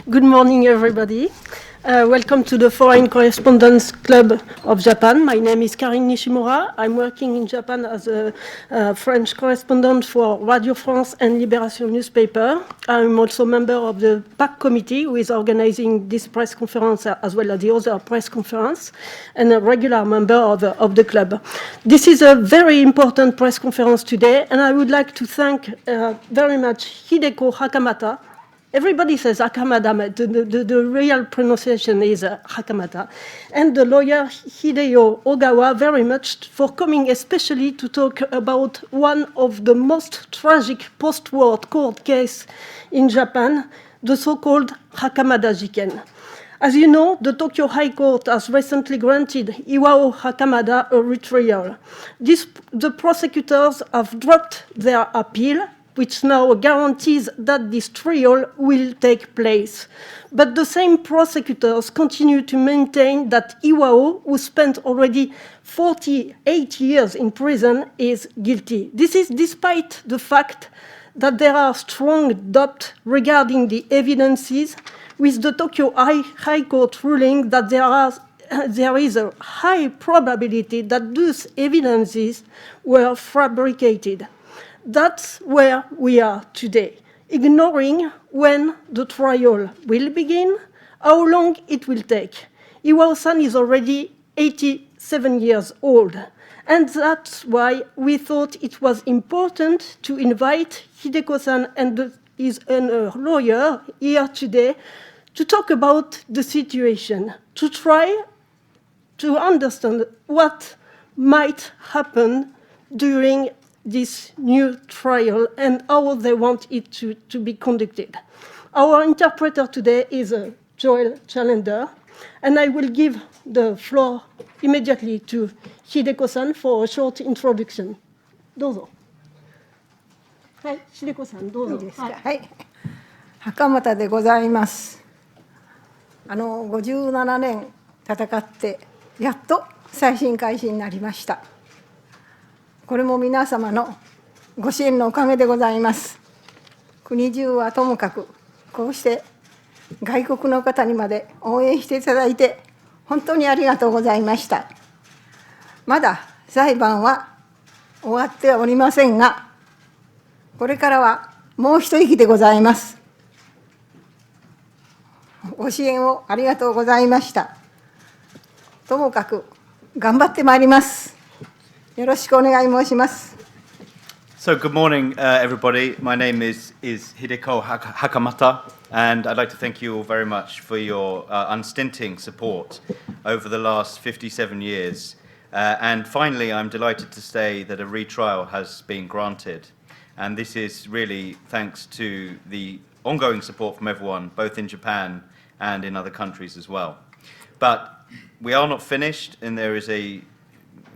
Good morning, everybody. Welcome to the Foreign Correspondents Club of Japan. My name is Karine Nishimura. I'm working in Japan as a French correspondent for Radio France and Libération newspaper. I'm also a member of the PAC committee, who is organizing this press conference as well as the other press conference, and a regular member of the club. This is a very important press conference today, and I would like to thank very much Hideko Hakamata. Everybody says Hakamada, the real pronunciation is Hakamata, and the lawyer Hideo Ogawa very much for coming especially to talk about one of the most tragic post-war court case in Japan, the so-called袴田事件. As you know, the Tokyo High Court has recently granted Iwao Hakamada a retrial. The prosecutors have dropped their appeal, which now guarantees that this trial will take place. But the same prosecutors continue to maintain that Iwao, who spent already 48 years in prison, is guilty. This is despite the fact that there are strong doubts regarding the evidences, with the Tokyo High Court ruling that there is a high probability that those evidences were fabricated. That's where we are today, ignoring when the trial will begin, how long it will take. Iwao-san is already 87 years old, and that's why we thought it was important to invite Hideko-san and his lawyer here today to talk about the situation, to try to understand what might happen during this new trial and how they want it to be conducted. Our interpreter today is Joel Chalender, and I will give the floor immediately to Hideko-san for a short introduction. どうぞ。はい、Hideko-san、どうぞ。いいですか。はい。袴田でございます。57年戦ってやっと再審開始になりました。これも皆様のご支援のおかげでございます。国中はともかく、こうして外国の方にまで応援していただいて、本当にありがとうございました。まだ裁判は終わっておりませんが、これからはもう一息でございます。ご支援をありがとうございました。ともかく頑張ってまいります。よろしくお願い申します。So good morning, everybody. My name is Hideko Hakamata, and I'd like to thank you all very much for your unstinting support over the last 57 years. And finally, I'm delighted to say that a retrial has been granted. And this is really thanks to the ongoing support from everyone, both in Japan and in other countries as well. But we are not finished, and there is a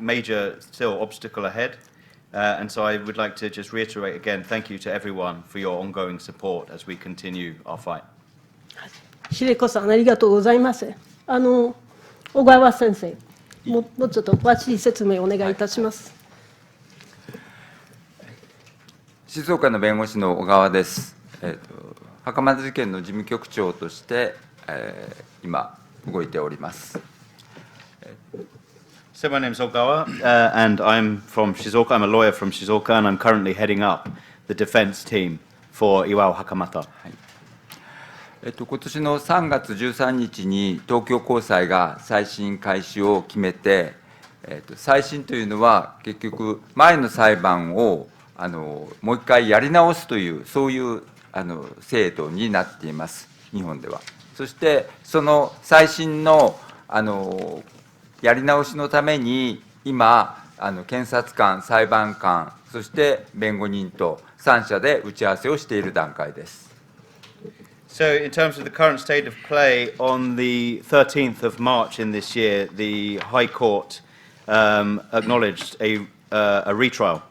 major still obstacle ahead. And so I would like to just reiterate again, thank you to everyone for your ongoing support as we continue our fight. 秀子さん、ありがとうございます。小川先生、もうちょっと詳しい説明をお願いいたします。静岡の弁護士の小川です。袴田事件の事務局長として、今、動いております。So my name is Ogawa, and I'm from Shizuoka. I'm a lawyer from Shizuoka, and I'm currently heading up the defense team for Iwao Hakamata. 今年の3月13日に東京高裁が再審開始を決めて、再審というのは結局前の裁判をもう一回やり直すというそういう制度になっています、日本では。そしてその再審のやり直しのために今検察官、裁判官、そして弁護人と3者で打ち合わせをしている段階です。So, in terms of the current state of play, on the 13th of March in this year, the High Court acknowledged a retrial.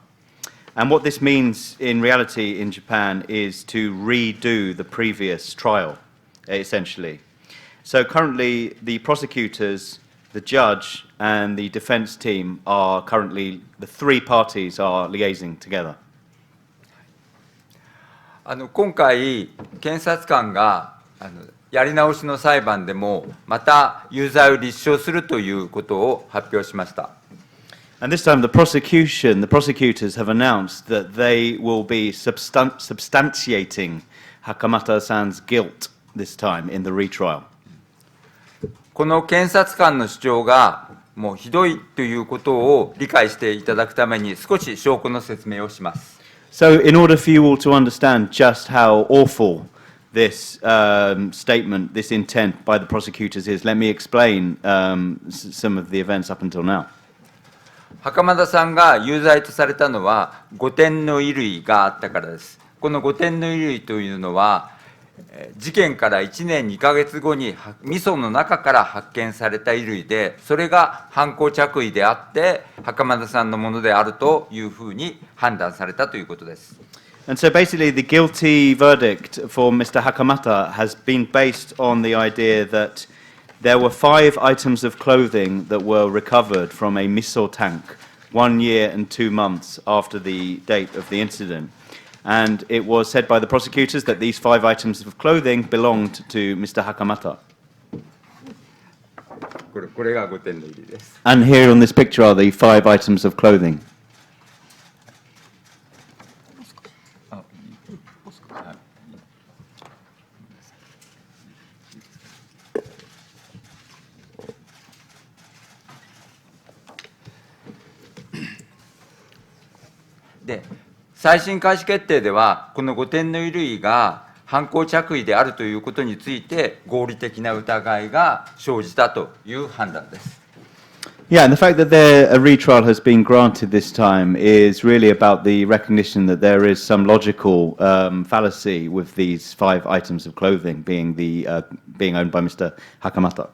And what this means in reality in Japan is to redo the previous trial, essentially. So, currently, the prosecutors, the judge, and the defense team are currently, the three parties are liaising together. 今回、検察官がやり直しの裁判でもまた有罪を立証するということを発表しました。And this time, the prosecutors have announced that they will be substantiating Hakamata-san's guilt this time in the retrial. この検察官の主張がもうひどいということを理解していただくために少し証拠の説明をします。So, in order for you all to understand just how awful this statement, this intent by the prosecutors is, let me explain some of the events up until now. 袴田さんが有罪とされたのは5点の衣類があったからです。この5点の衣類というのは、事件から1年2ヶ月後に味噌の中から発見された衣類で、それが犯行着衣であって、袴田さんのものであるというふうに判断されたということです。And so basically the guilty verdict for Mr. Hakamata has been based on the idea that there were 5 items of clothing that were recovered from a miso tank 1 year and 2 months after the date of the incident. And it was said by the prosecutors that these 5 items of clothing belonged to Mr. Hakamata. これが5点の衣類です。And here on this picture are the 5 items of clothing. で、再審開始決定では、この5点の衣類が犯行着衣であるということについて、合理的な疑いが生じたという判断です。Yeah, and the fact that a retrial has been granted this time is really about the recognition that there is some logical fallacy with these 5 items of clothing being owned by Mr. Hakamata.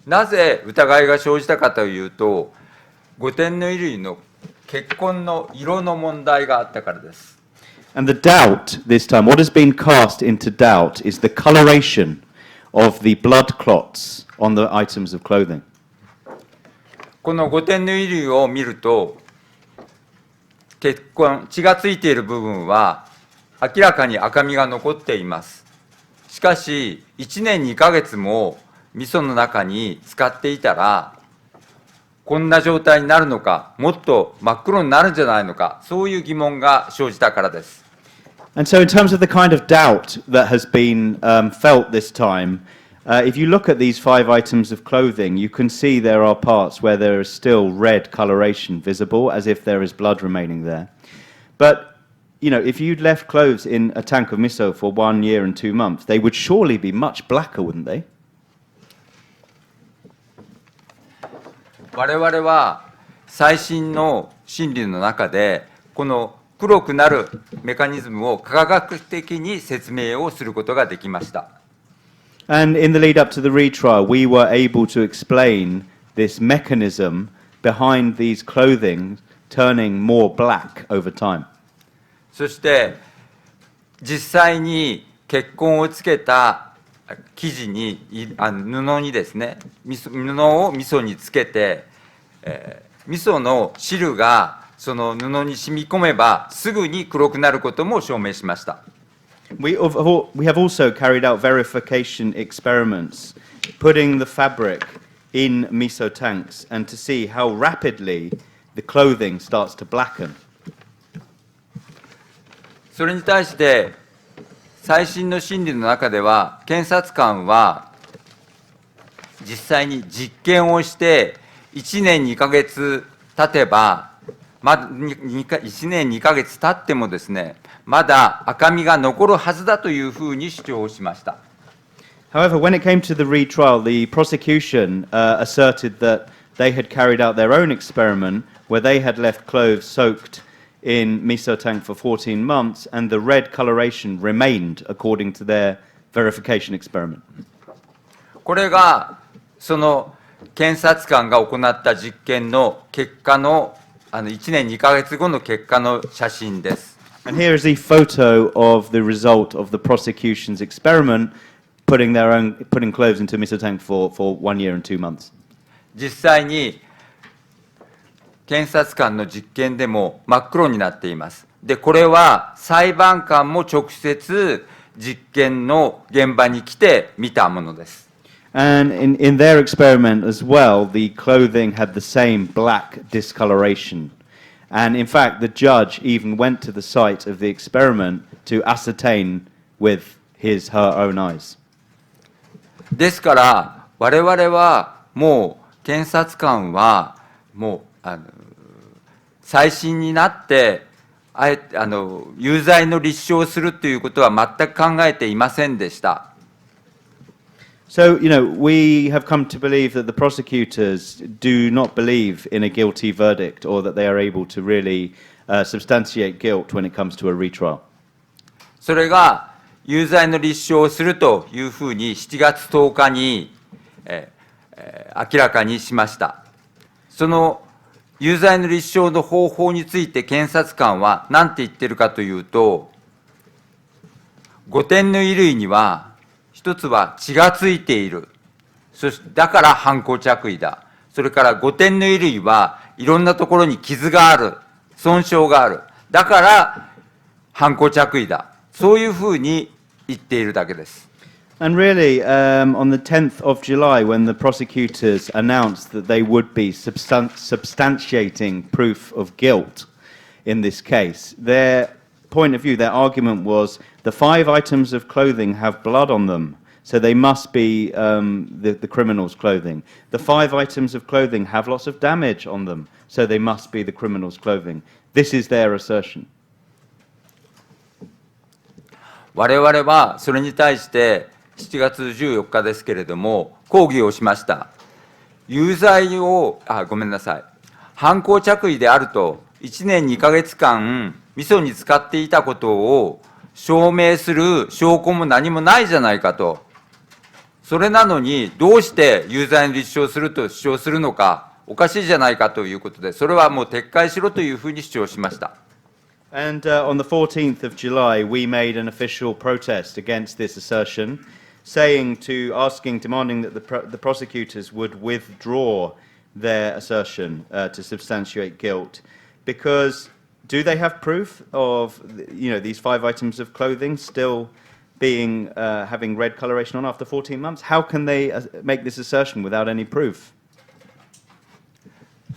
なぜ疑いが生じたかというと、5点の衣類の血痕の色の問題があったからです。And the doubt this time, what has been cast into doubt, is the coloration of the blood clots on the items of clothing. この5点の衣類を見ると、血がついている部分は明らかに赤みが残っています。しかし、1年2ヶ月も味噌の中に使っていたら、こんな状態になるのか、もっと真っ黒になるんじゃないのか、そういう疑問が生じたからです。And so in terms of the kind of doubt that has been felt this time, if you look at these 5 items of clothing, you can see there are parts where there is still red coloration visible, as if there is blood remaining there. But, you know, if you'd left clothes in a tank of miso for 1 year and 2 months, they would surely be much blacker, wouldn't they? 我々は最新の心理の中で、この黒くなるメカニズムを科学的に説明をすることができました。And in the lead up to the retrial, we were able to explain this mechanism behind these clothing turning more black over time. そして実際に血痕をつけた生地に布にですね、布を味噌につけて、味噌の汁がその布に染み込めばすぐに黒くなることも証明しました。We have also carried out verification experiments, putting the fabric in miso tanks and to see how rapidly the clothing starts to blacken. それに対して最新の審理の中では検察官は実際に実験をして1年2ヶ月経てば1年2ヶ月経ってもですね、まだ赤みが残るはずだというふうに主張しました。However, when it came to the retrial, the prosecution asserted that they had carried out their own experiment where they had left clothes soaked in miso tank for 14 months and the red coloration remained according to their verification experiment. これがその検察官が行った実験の結果の1年2ヶ月後の結果の写真です。And here is a photo of the result of the prosecution's experiment, putting clothes into miso tank for 1 year and 2 months. 実際に検察官の実験でも真っ黒になっています。で、これは裁判官も直接実験の現場に来て見たものです。And in their experiment as well, the clothing had the same black discoloration. And in fact, the judge even went to the site of the experiment to ascertain with her own eyes. ですから、我々はもう検察官はもう再審になって有罪の立証をするということは全く考えていませんでした。So, we have come to believe that the prosecutors do not believe in a guilty verdict or that they are able to really substantiate guilt when it comes to a retrial. それが有罪の立証をするというふうに7月10日に、明らかにしました。その有罪の立証の方法について検察官は何て言ってるかというと、5点の衣類には一つは血がついている。だから犯行着衣だ。それから5点の衣類はいろんなところに傷がある。損傷がある。だから犯行着衣だ。そういうふうに言っているだけです。And really, on the 10th of July, when the prosecutors announced that they would be substantiating proof of guilt in this case, their point of view, their argument was the 5 items of clothing have blood on them, so they must be the criminal's clothing. The 5 items of clothing have lots of damage on them, so they must be the criminal's clothing. This is their assertion. 我々はそれに対して7月14日ですけれども抗議をしました。有罪を犯行着衣であると1年2ヶ月間味噌に使っていたことを証明する証拠も何もないじゃないかと。それなのにどうして有罪に立証すると主張するのかおかしいじゃないかということで、それはもう撤回しろというふうに主張しました。And on the 14th of July, we made an official protest against this assertion, demanding that the prosecutors would withdraw their assertion to substantiate guilt, because do they have proof of these 5 items of clothing still being having red coloration on after 14 months? How can they make this assertion without any proof?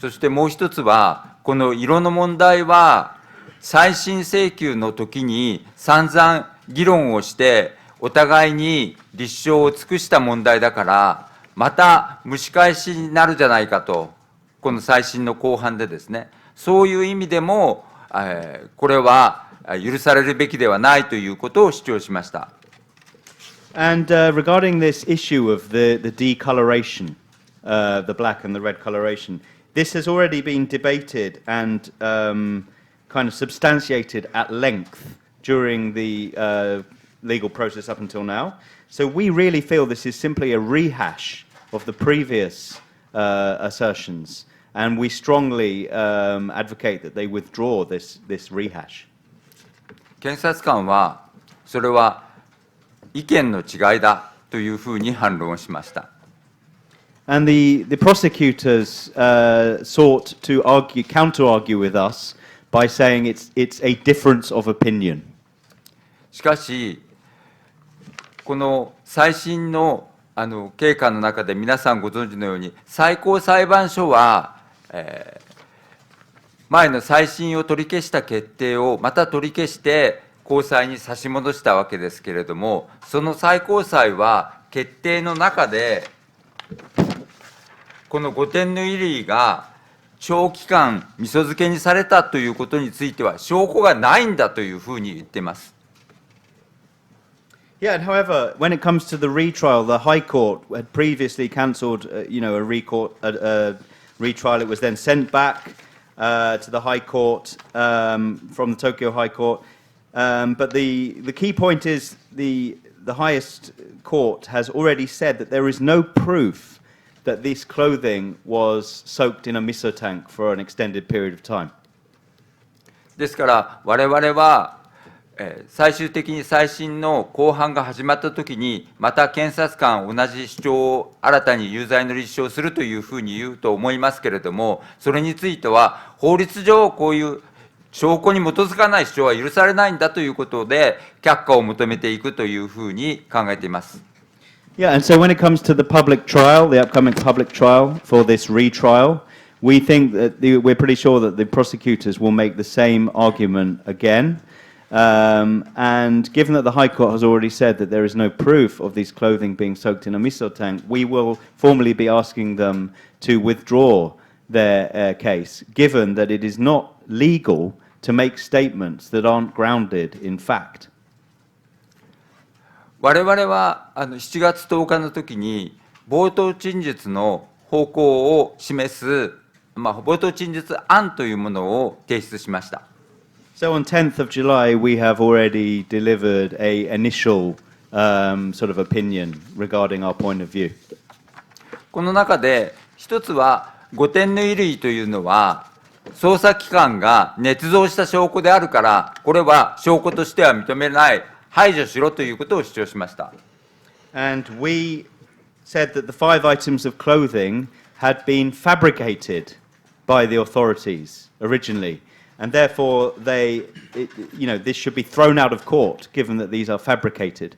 そしてもう一つはこの色の問題は再審請求の時に散々議論をしてお互いに立証を尽くした問題だからまた蒸し返しになるじゃないかと、この再審の後半でですね、そういう意味でもこれは許されるべきではないということを主張しました。And regarding this issue of the decoloration, the black and the red coloration, this has already been debated and kind of substantiated at length during the legal process up until now. So we really feel this is simply a rehash of the previous assertions, and we strongly advocate that they withdraw this rehash. 検察官は、それは意見の違いだというふうに反論しました。And the prosecutors sought to counter-argue with us by saying it's a difference of opinion. しかし、この最新の経過の中で皆さんご存知のように、最高裁判所は、前の再審を取り消した決定をまた取り消して高裁に差し戻したわけですけれども、その最高裁は決定の中で、この5点の異例が長期間味噌漬けにされたということについては証拠がないんだというふうに言っています。Yeah, and however, when it comes to the retrial, the High Court had previously cancelled, a retrial. It was then sent back to the High Court from the Tokyo High Court. But the key point is the highest court has already said that there is no proof that this clothing was soaked in a miso tank for an extended period of time. ですから我々は最終的に再審の公判が始まったときに、また検察官同じ主張を新たに有罪の立証するというふうに言うと思いますけれども、それについては法律上こういう証拠に基づかない主張は許されないんだということで却下を求めていくというふうに考えています。Yeah, and so when it comes to the public trial, the upcoming public trial for this retrial, we think that we're pretty sure that the prosecutors will make the same argument again. And given that the High Court has already said that there is no proof of these clothing being soaked in a miso tank, we will formally be asking them to withdraw their case, given that it is not legal to make statements that aren't grounded in fact. 我々は7月10日の時に冒頭陳述の方向を示す、冒頭陳述案というものを提出しました。So on 10th of July, we have already delivered an initial sort of opinion regarding our point of view. この中で一つは5点の異類というのは捜査機関が捏造した証拠であるから、これは証拠としては認めない、排除しろということを主張しました。And we said that the 5 items of clothing had been fabricated by the authorities originally, and therefore this should be thrown out of court, given that these are fabricated.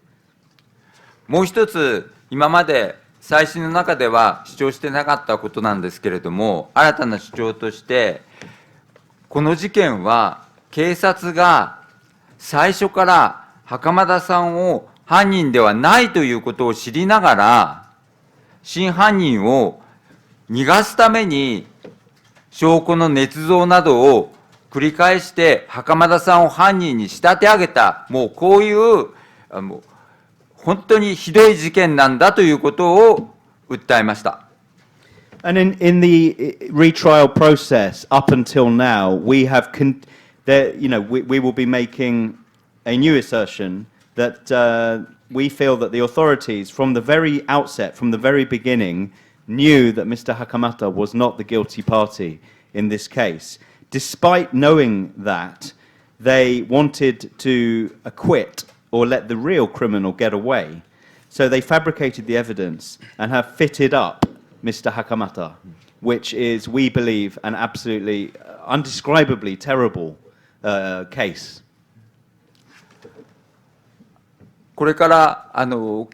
もう一つ、今まで再審の中では主張してなかったことなんですけれども、新たな主張として、この事件は警察が最初から袴田さんを犯人ではないということを知りながら、真犯人を逃がすために証拠の捏造などを繰り返して袴田さんを犯人に仕立て上げた、もうこういう本当にひどい事件なんだということを訴えました。And in the retrial process up until now, we have we will be making a new assertion that we feel that the authorities from the very outset, from the very beginning, knew that Mr. Hakamata was not the guilty party in this case. Despite knowing that, they wanted to acquit or let the real criminal get away. So they fabricated the evidence and have fitted up Mr. Hakamata, which is, we believe, an absolutely, undescribably terrible case. これから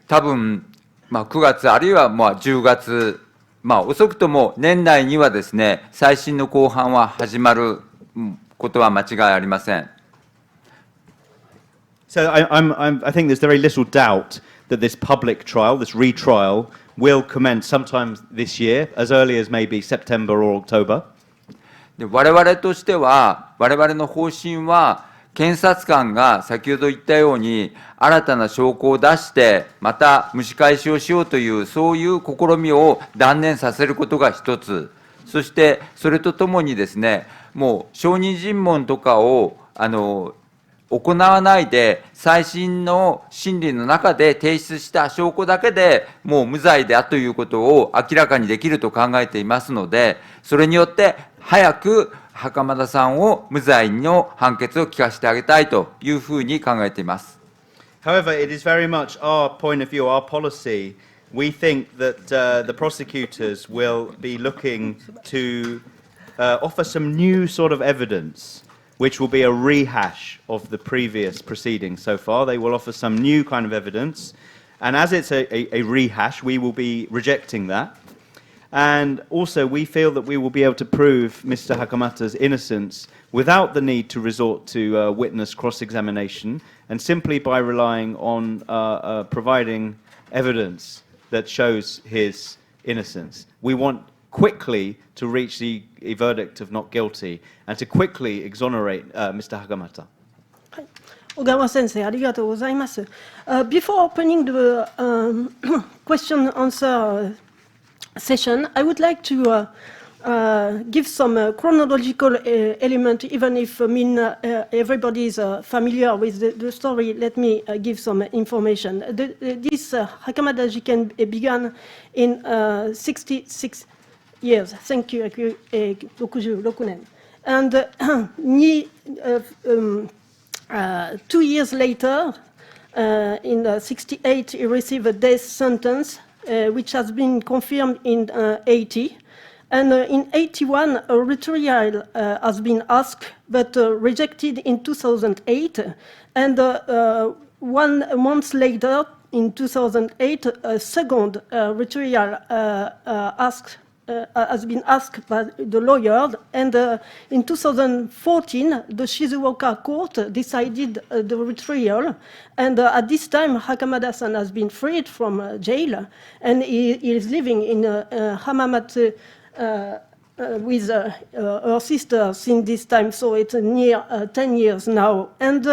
多分、9月あるいは10月、遅くとも年内にはですね、再審の公判は始まることは間違いありません。So I think there's very little doubt that this public trial, this retrial, will commence sometime this year, as early as maybe September or October. で我々としては、我々の方針は、検察官が先ほど言ったように、新たな証拠を出して、また蒸し返しをしようという、そういう試みを断念させることが一つ、そしてそれとともにですね、もう証人尋問とかを行わないで、再審の審理の中で提出した証拠だけでもう無罪だということを明らかにできると考えていますので、それによって早く袴田さんを無罪の判決を聞かせてあげたいというふうに考えています。However, it is very much our point of view, our policy. We think that the prosecutors will be looking to offer some new sort of evidence, which will be a rehash of the previous proceedings so far. They will offer some new kind of evidence. And as it's a rehash, we will be rejecting that. And also, we feel that we will be able to prove Mr. Hakamata's innocence without the need to resort to witness cross-examination, and simply by relying on providing evidence that shows his innocence. We want quickly to reach a verdict of not guilty and to quickly exonerate Mr. Hakamata. 小川先生、ありがとうございます。Before opening the question answer session, I would like to give some chronological element, even if everybody is familiar with the story. Let me give some information. This袴田事件 began in 66 years. Thank you. 66年. And 2 years later, in 68, he received a death sentence, which has been confirmed in 80. And in 81, a retrial has been asked, but rejected in 2008. And 1 month later, in 2008, a second retrial has been asked by the lawyer. And in 2014, the Shizuoka court decided the retrial. And at this time, Hakamada-san has been freed from jail, and he is living in Hamamatsu with her sister since this time, so it's near 10 years now. And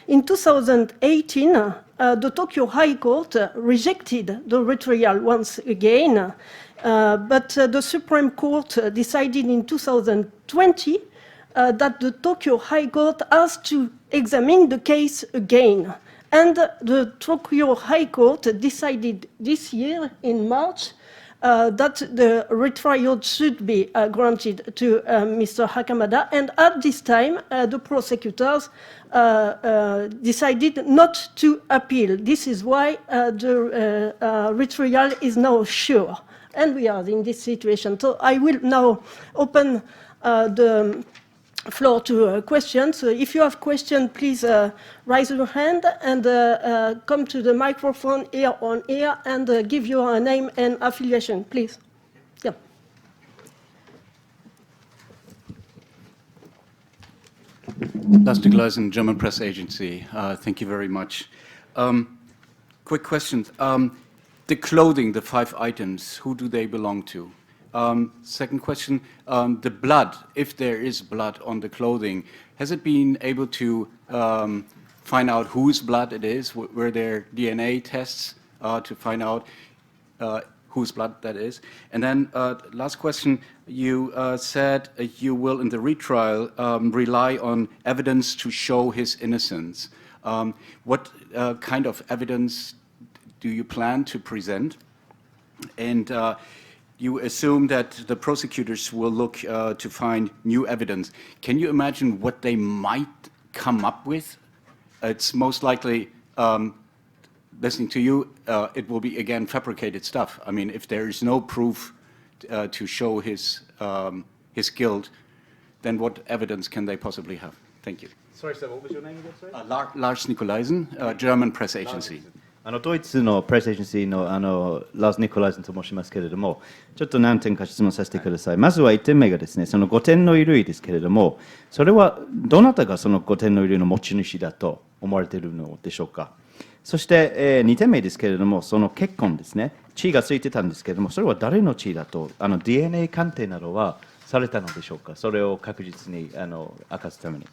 in 2018, the Tokyo High Court rejected the retrial once again, but the Supreme Court decided in 2020 that the Tokyo High Court has to examine the case again. And the Tokyo High Court decided this year in March that the retrial should be granted to Mr. Hakamada, and at this time the prosecutors decided not to appeal. This is why the retrial is now sure, and we are in this situation. So I will now open the floor to questions. So if you have questions, please raise your hand and come to the microphone here on air and give your name and affiliation, please. Yeah. Lars Nikolaisen, German Press Agency. Thank you very much. Quick question. The clothing, the 5 items, who do they belong to? Second question, the blood, if there is blood on the clothing, has it been able to find out whose blood it is? Were there DNA tests to find out whose blood that is? And then last question, you said you will in the retrial rely on evidence to show his innocence. What kind of evidence do you plan to present? And you assume that the prosecutors will look to find new evidence. Can you imagine what they might come up with? It's most likely, listening to you, it will be, again, fabricated stuff. I mean, if there is no proof to show his guilt, then what evidence can they possibly have? Thank you. Sorry, sir, what was your name again? Sorry? Lars Nikolaisen, German Press Agency. ドイツのプレスエージェンシーのラーズ・ニコライズンと申しますけれども、ちょっと何点か質問させてください。まずは1点目がですね、その5点の衣類ですけれども、それはどなたがその5点の衣類の持ち主だと思われているのでしょうか。そして、2点目ですけれども、その血痕ですね、血がついてたんですけれども、それは誰の血だと、DNA 鑑定などはされたのでしょうか。それを確実に明かすために。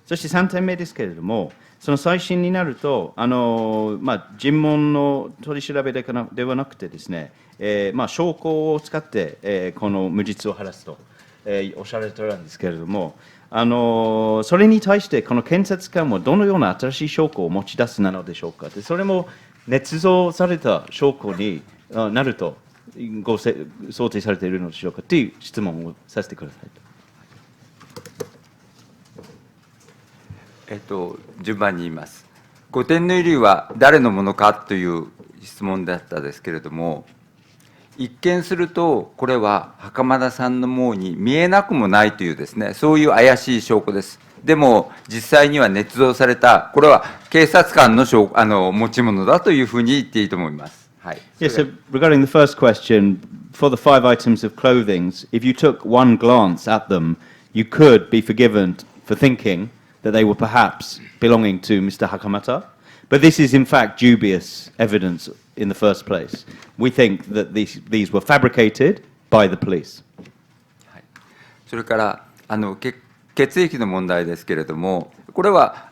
そして3点目ですけれども、その再審になると、尋問の取り調べではなくてですね、証拠を使って、この無実を晴らすとおっしゃられてるんですけれども、それに対してこの検察官はどのような新しい証拠を持ち出すなのでしょうか。でそれも捏造された証拠になると想定されているのでしょうかという質問をさせてください。順番に言います。5点の衣類は誰のものかという質問だったですけれども、一見するとこれは袴田さんのものに見えなくもないというですね、そういう怪しい証拠です。でも実際には捏造された、これは警察官の持ち物だというふうに言っていいと思います。はい。Yes, so regarding the first question, for the 5 items of clothing, if you took one glance at them, you could be forgiven for thinking that they were perhaps belonging to Mr. Hakamata. But this is in fact dubious evidence in the first place. We think that these were fabricated by the police. それから血液の問題ですけれども、これは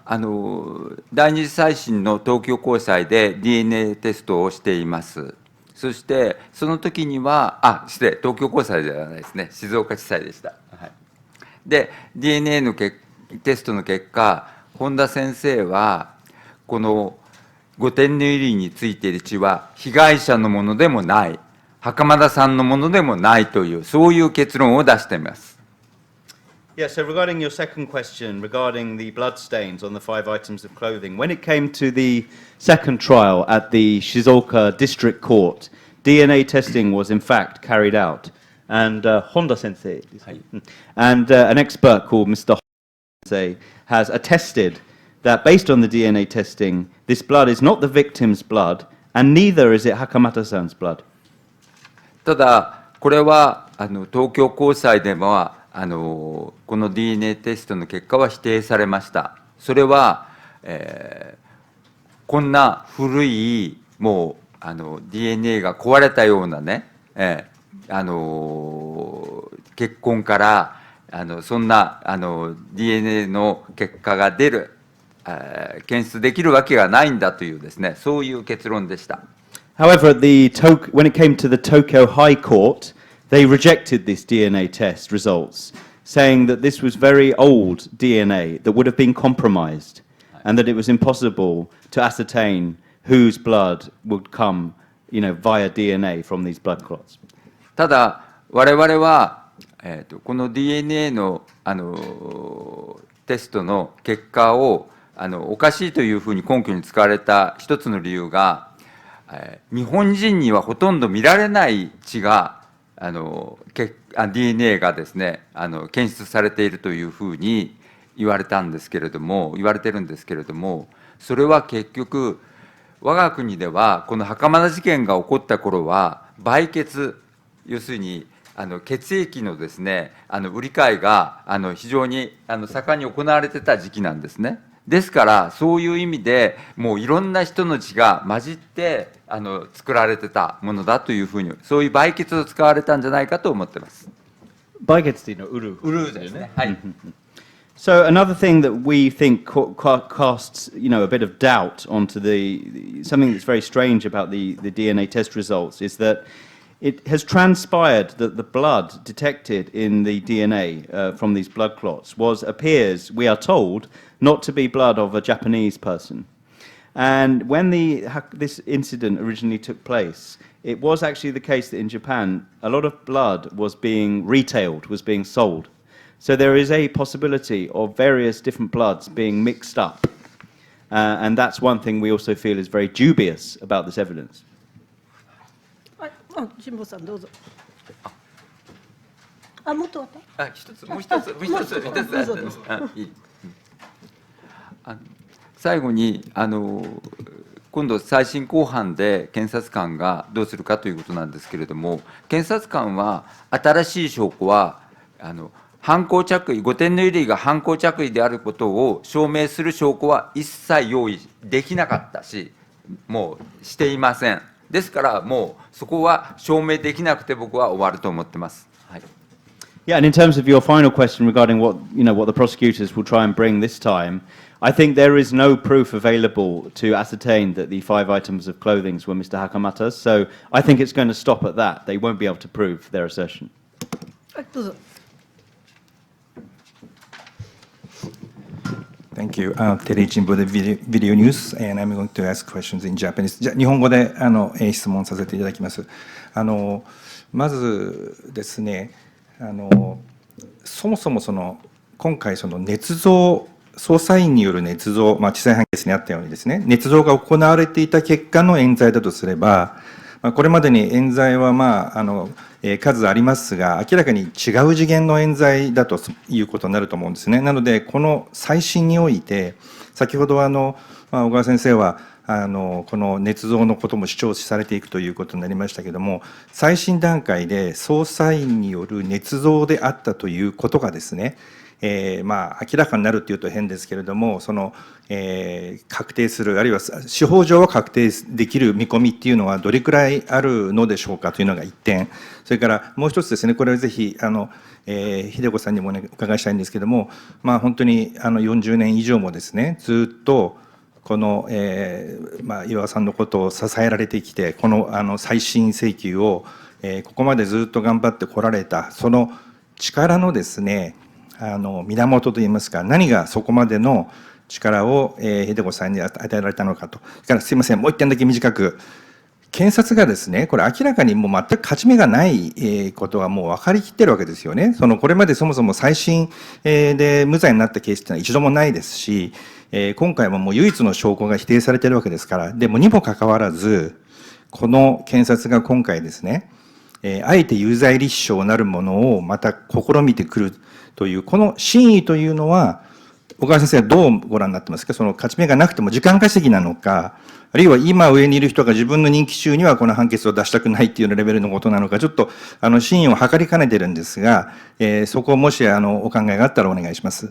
第二次再審の東京高裁で DNA テストをしています。そしてその時には東京高裁ではないですね、静岡地裁でした。はい、で DNA のテストの結果、本田先生はこの5点の衣類についている血は被害者のものでもない、袴田さんのものでもないという、そういう結論を出しています。Yeah, so regarding your second question, regarding the bloodstains on the 5 items of clothing, when it came to the second trial at the Shizuoka District Court, DNA testing was in fact carried out. And Honda Sensei, and an expert called Mr. Honda Sensei has attested that based on the DNA testing, this blood is not the victim's blood, and neither is it Hakamata-san's blood. ただ、これは東京高裁ではこの DNA テストの結果は否定されました。それは、こんな古いもうDNA が壊れたようなね、血痕からそんなDNA の結果が出る、検出できるわけがないんだというですね、そういう結論でした。However, when it came to the Tokyo High Court, they rejected this DNA test results, saying that this was very old DNA that would have been compromised, and that it was impossible to ascertain whose blood would come, via DNA from these blood clots. ただ、我々は、この DNA の、テストの結果をおかしいというふうに根拠に使われた一つの理由が、日本人にはほとんど見られない血がDNA がですね検出されているというふうに言われてるんですけれども、それは結局我が国ではこの袴田事件が起こった頃は売血、要するに血液のですね売り買いが非常に盛んに行われてた時期なんですね。ですからそういう意味でもういろんな人の血が混じって作られてたものだというふうに、そういう売血を使われたんじゃないかと思ってます。売血っていうのは売るですね。はい。So another thing that we think casts, a bit of doubt onto something that's very strange about the DNA test results is that it has transpired that the blood detected in the DNA from these blood clots appears, we are told, not to be blood of a Japanese person. And when this incident originally took place, it was actually the case that in Japan, a lot of blood was being retailed, was being sold. So there is a possibility of various different bloods being mixed up. And that's one thing we also feel is very dubious about this evidence. 神保さんどうぞ。もっとあった？もう一つ最後に今度再審公判で検察官がどうするかということなんですけれども、検察官は新しい証拠は犯行着衣、5点の衣類が犯行着衣であることを証明する証拠は一切用意できなかったし、もうしていません。ですからもうそこは証明できなくて僕は終わると思ってます。はい。Yeah, and in terms of your final question regarding what the prosecutors will try and bring this time, I think there is no proof available to ascertain that the 5 items of clothing were Mr. Hakamata's. So I think it's going to stop at that. They won't be able to prove their assertion. はい、どうぞ。Thank you. Terry Jimbo, the video news, and I'm going to ask questions in Japanese. じゃあ日本語で質問させていただきます。まずですね、そもそも今回捏造、捜査員による捏造、地裁判決にあったようにですね、捏造が行われていた結果の冤罪だとすれば、これまでに冤罪は数ありますが、明らかに違う次元の冤罪だということになると思うんですね。なので、この再審において、先ほど小川先生は、この捏造のことも主張されていくということになりましたけれども、再審段階で捜査員による捏造であったということがですね、明らかになるというと変ですけれども、確定する、あるいは司法上は確定できる見込みっていうのはどれくらいあるのでしょうかというのが一点、それからもう一つですね、これはぜひ秀子さんにもお伺いしたいんですけれども、本当に40年以上もですね、ずっとこの岩さんのことを支えられてきて、この再審請求をここまでずっと頑張ってこられた、その力のですね、源といいますか、何がそこまでの力を秀子さんに与えられたのかと。それからすいません、もう一点だけ短く。検察がですね、これ明らかにもう全く勝ち目がないことはもう分かりきってるわけですよね。これまでそもそも再審で無罪になったケースっていうのは一度もないですし、今回ももう唯一の証拠が否定されているわけですから、でもにもかかわらず、この検察が今回ですね、あえて有罪立証なるものをまた試みてくるという、この真意というのは、小川先生はどうご覧になってますか？勝ち目がなくても時間稼ぎなのか、あるいは今上にいる人が自分の任期中にはこの判決を出したくないっていうレベルのことなのか、ちょっと真意を測りかねてるんですが、そこをもしお考えがあったらお願いします。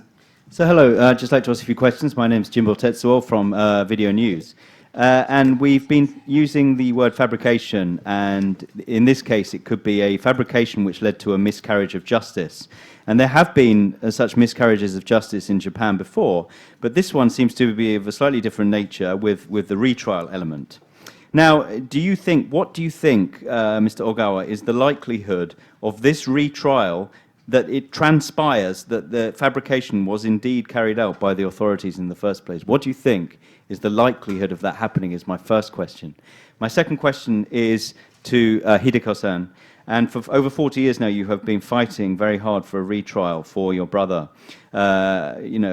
So hello, just like to ask a few questions. My name is Jimbo Tetsuo from Video News. And we've been using the word fabrication, and in this case it could be a fabrication which led to a miscarriage of justice. And there have been such miscarriages of justice in Japan before, but this one seems to be of a slightly different nature with the retrial element. Now, what do you think, Mr. Ogawa, is the likelihood of this retrial that it transpires that the fabrication was indeed carried out by the authorities in the first place? What do you think is the likelihood of that happening is my first question. My second question is to Hideko-san. And for over 40 years now, you have been fighting very hard for a retrial for your brother. And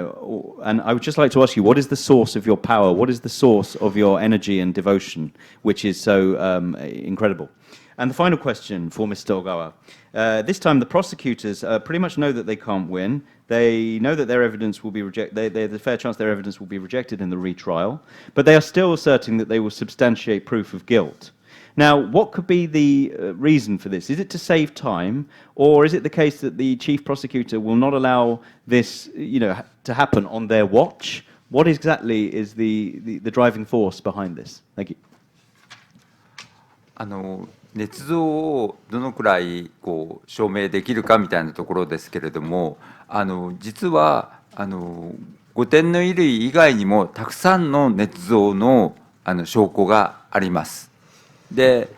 I would just like to ask you, what is the source of your power? What is the source of your energy and devotion, which is so incredible? And the final question for Mr. Ogawa. This time, the prosecutors pretty much know that they can't win. They know that their evidence will be rejected. There's a fair chance their evidence will be rejected in the retrial, but they are still asserting that they will substantiate proof of guilt. Now, what could be the reason for this? Is it to save time, or is it the case that the chief prosecutor will not allow this, to happen on their watch? What exactly is the driving force behind this? Thank you. 捏造をどのくらい証明できるかみたいなところですけれども、実は5点の衣類以外にもたくさんの捏造の証拠があります。で、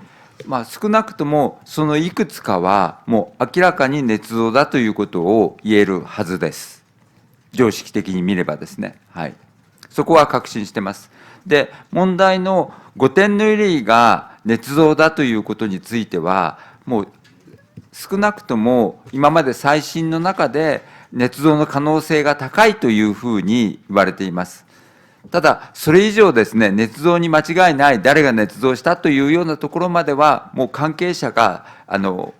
少なくともそのいくつかはもう明らかに捏造だということを言えるはずです。常識的に見ればですね。はい。そこは確信してます。で、問題の5点の衣類が捏造だということについては、もう少なくとも今まで再審の中で捏造の可能性が高いというふうに言われています。ただ、それ以上ですね、捏造に間違いない、誰が捏造したというようなところまでは、もう関係者が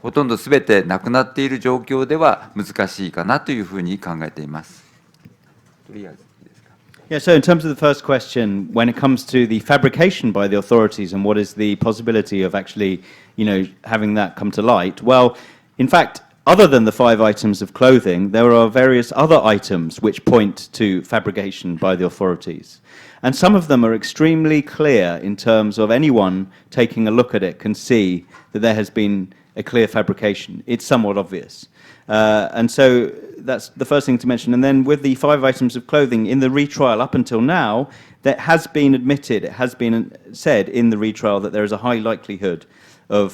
ほとんどすべて亡くなっている状況では難しいかなというふうに考えています。とりあえず。Yeah, so in terms of the first question, when it comes to the fabrication by the authorities and what is the possibility of actually, having that come to light, well, in fact, other than the 5 items of clothing, there are various other items which point to fabrication by the authorities. And some of them are extremely clear in terms of anyone taking a look at it can see that there has been a clear fabrication. It's somewhat obvious. And so that's the first thing to mention. And then with the 5 items of clothing in the retrial up until now, that has been admitted, it has been said in the retrial that there is a high likelihood of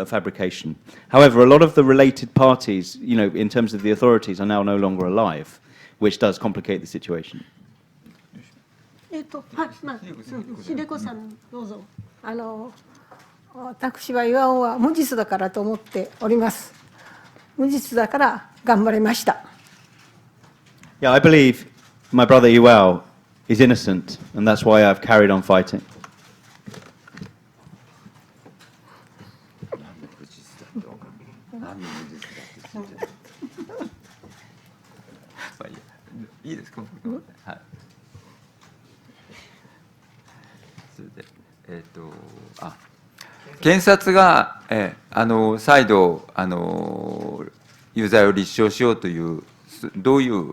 fabrication. However, a lot of the related parties, in terms of the authorities, are now no longer alive, which does complicate the situation. 秀子さん、どうぞ。私は巌は無実だからと思っております。無実だから頑張りました。Yeah, I believe my brother Iwao is innocent, and that's why I've carried on fighting. いいですか。はい。それで、検察が、再度有罪を立証しようというどういう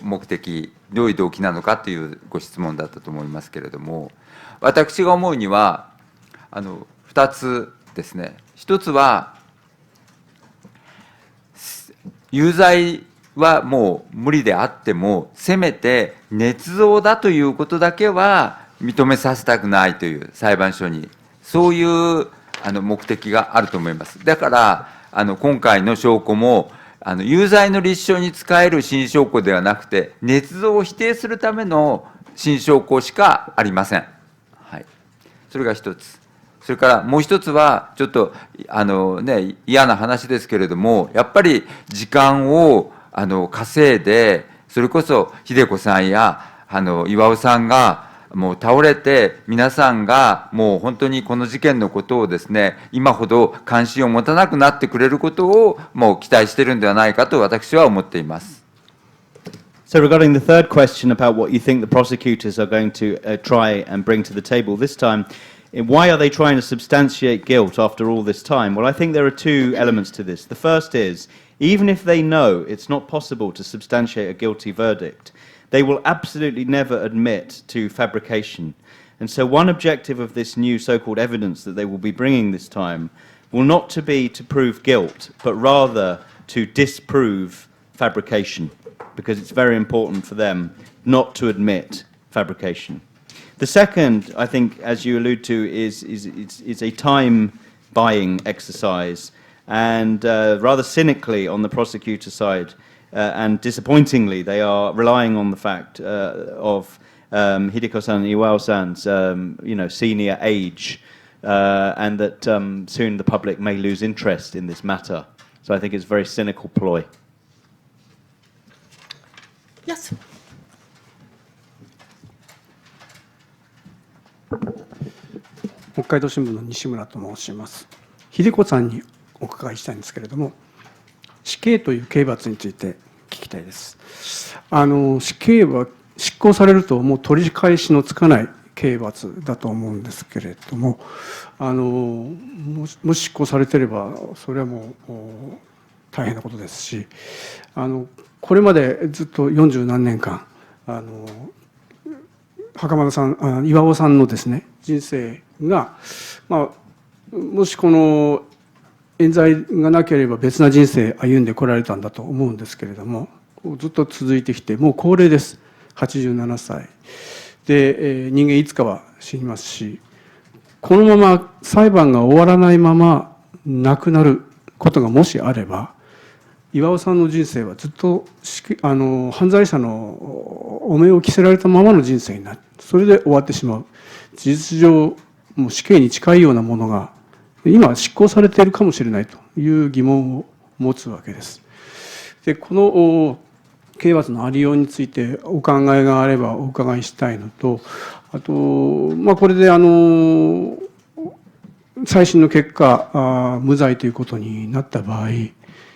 目的、どういう動機なのかというご質問だったと思いますけれども、私が思うには2つですね。1つは有罪はもう無理であっても、せめて捏造だということだけは認めさせたくないという裁判所に、そういう目的があると思います。だから今回の証拠も有罪の立証に使える新証拠ではなくて、捏造を否定するための新証拠しかありません。はい、それが一つ。それからもう一つは、ちょっと嫌な話ですけれども、やっぱり時間を稼いで、それこそ秀子さんや巌さんがもう倒れて、皆さんがもう本当にこの事件のことをですね、今ほど関心を持たなくなってくれることをもう期待しているんではないかと私は思っています。So regarding the third question about what you think the prosecutors are going to try and bring to the table this time, why are they trying to substantiate guilt after all this time? Well, I think there are two elements to this. The first is, even if they know it's not possible to substantiate a guilty verdict, they will absolutely never admit to fabrication. And so one objective of this new so-called evidence that they will be bringing this time will not to be to prove guilt, but rather to disprove fabrication, because it's very important for them not to admit fabrication. The second, I think, as you allude to, is a time-buying exercise, and rather cynically on the prosecutor side, and disappointingly, they are relying on the fact of Hideko-san and Iwao-san's senior age, and that soon the public may lose interest in this matter. So I think it's a very cynical ploy. Yes. 北海道新聞の西村と申します。秀子さんにお伺いしたいんですけれども、死刑という刑罰について聞きたいです。死刑は執行されるともう取り返しのつかない刑罰だと思うんですけれども、もし執行されてればそれはもう大変なことですし、これまでずっと40何年間袴田さん、巌さんのですね人生が、もしこの冤罪がなければ別な人生歩んでこられたんだと思うんですけれども、ずっと続いてきて、もう高齢です。87歳で、人間いつかは死にますし、このまま裁判が終わらないまま亡くなることがもしあれば、巌さんの人生はずっと犯罪者の汚名を着せられたままの人生になる。それで終わってしまう。事実上もう死刑に近いようなものが今執行されているかもしれないという疑問を持つわけです。で、この刑罰のありようについてお考えがあればお伺いしたいのと、あと、これで再審の結果無罪ということになった場合、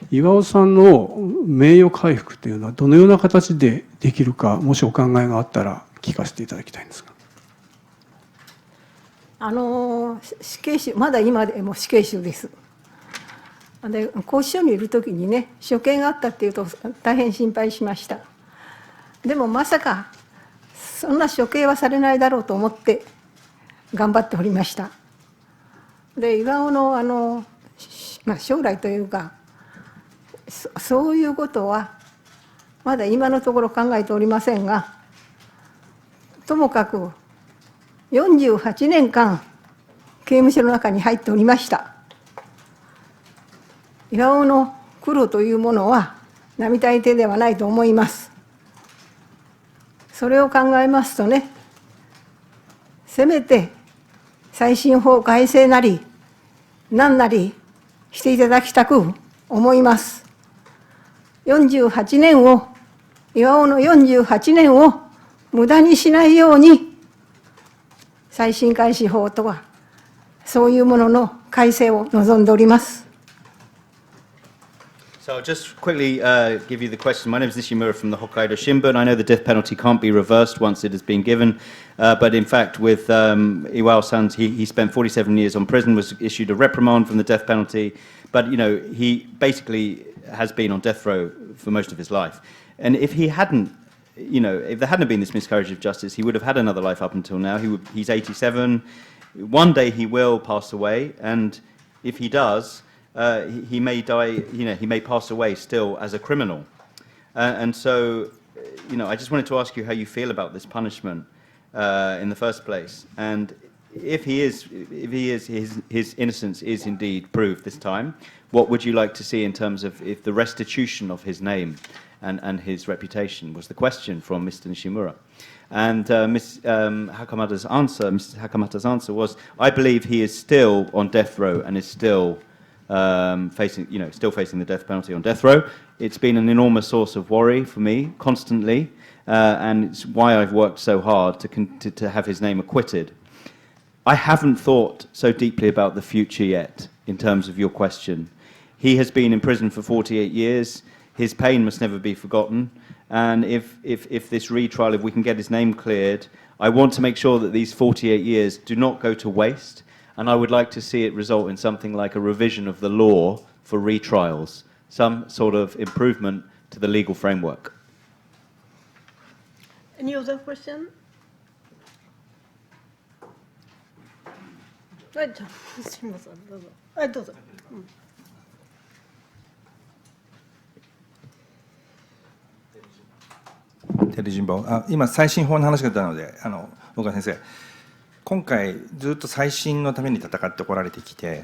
巌さんの名誉回復というのはどのような形でできるか、もしお考えがあったら聞かせていただきたいんですが。死刑囚、まだ今でも死刑囚です。で、拘置所にいる時にね、処刑があったっていうと大変心配しました。でもまさかそんな処刑はされないだろうと思って頑張っておりました。で、巌の将来というか、そういうことはまだ今のところ考えておりませんが、ともかく48年間刑務所の中に入っておりました。巌の苦労というものは並大抵ではないと思います。それを考えますとね、せめて再審法改正なり何なりしていただきたく思います。48年を、巌の48年を無駄にしないように、再審開始法とはそういうものの改正を望んでおります。So I'll just quickly give you the question. My name is Nishimura from the Hokkaido Shimbun. I know the death penalty can't be reversed once it has been given, but in fact with Iwao-san, he spent 47 years on prison, was issued a reprimand from the death penalty, but you know, he basically has been on death row for most of his life. And if he hadn't, you know, if there hadn't been this miscarriage of justice, he would have had another life up until now. He's 87. One day he will pass away, and if he does, he may die, you know, he may pass away still as a criminal. And so, you know, I just wanted to ask you how you feel about this punishment in the first place. And if his innocence is indeed proved this time, what would you like to see in terms of if the restitution of his name and his reputation was the question from Mr. Nishimura. And Mrs. Hakamata's answer was, I believe he is still on death row and is still facing the death penalty on death row. It's been an enormous source of worry for me constantly, and it's why I've worked so hard to have his name acquitted. I haven't thought so deeply about the future yet in terms of your question. He has been in prison for 48 years. His pain must never be forgotten. And if this retrial, if we can get his name cleared, I want to make sure that these 48 years do not go to waste. And I would like to see it result in something like a revision of the law for retrials, some sort of improvement to the legal framework. Any other question? Right. どうぞ。テレジンボ今、再審法の話が出たので、大川先生、今回、ずっと再審のために戦ってこられてきて、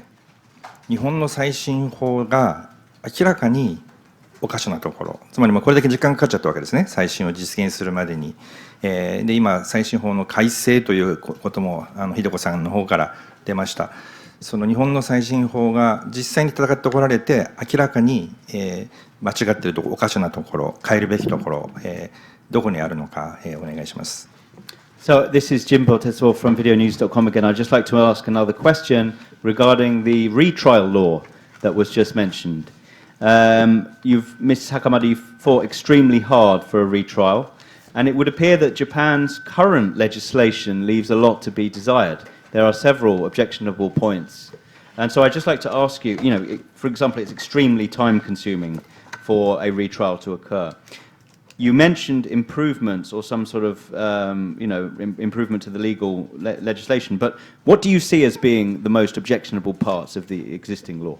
日本の再審法が明らかにおかしなところ、つまりこれだけ時間かかっちゃったわけですね、再審を実現するまでに。で今、再審法の改正ということも、秀子さんの方から出ました。その日本の再審法が実際に戦ってこられて、明らかに、間違っているところ、おかしなところ、変えるべきところ、どこにあるのか、お願いします。So this is Jimbo Tetsuo from videonews.com again. I'd just like to ask another question regarding the retrial law that was just mentioned. Ms. Hakamada, you've fought extremely hard for a retrial, and it would appear that Japan's current legislation leaves a lot to be desired. There are several objectionable points. And so I'd just like to ask you, for example, it's extremely time-consuming for a retrial to occur. You mentioned improvements or some sort of, improvement to the legal legislation, but what do you see as being the most objectionable parts of the existing law?